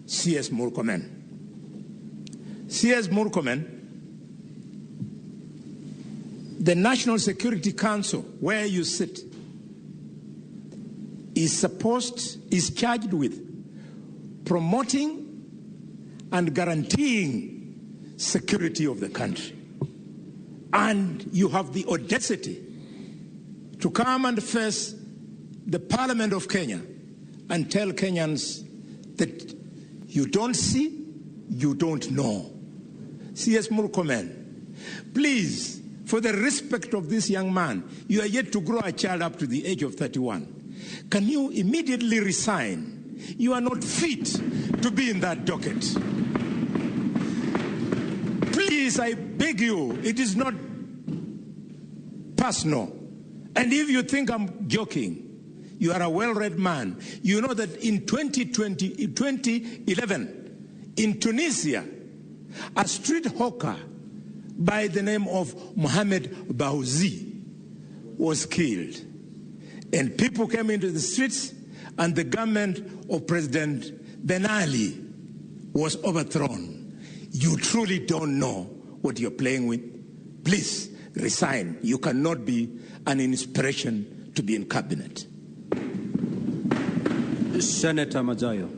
C.S. Murkomen. C.S. Murkomen, the National Security Council, where you sit, is charged with promoting and guaranteeing security of the country. And you have the audacity to come and face the Parliament of Kenya and tell Kenyans that you don't see, you don't know. C.S. Murkomen, please, for the respect of this young man, you are yet to grow a child up to the age of 31. Can you immediately resign? You are not fit to be in that docket. Please, I beg you, it is not personal. And if you think I'm joking, you are a well-read man. You know that in 2011, in Tunisia, a street hawker by the name of Mohamed Bouazi was killed. And people came into the streets, and the government of President Ben Ali was overthrown. You truly don't know what you're playing with. Please resign. You cannot be an inspiration to be in cabinet. Senator Majayo.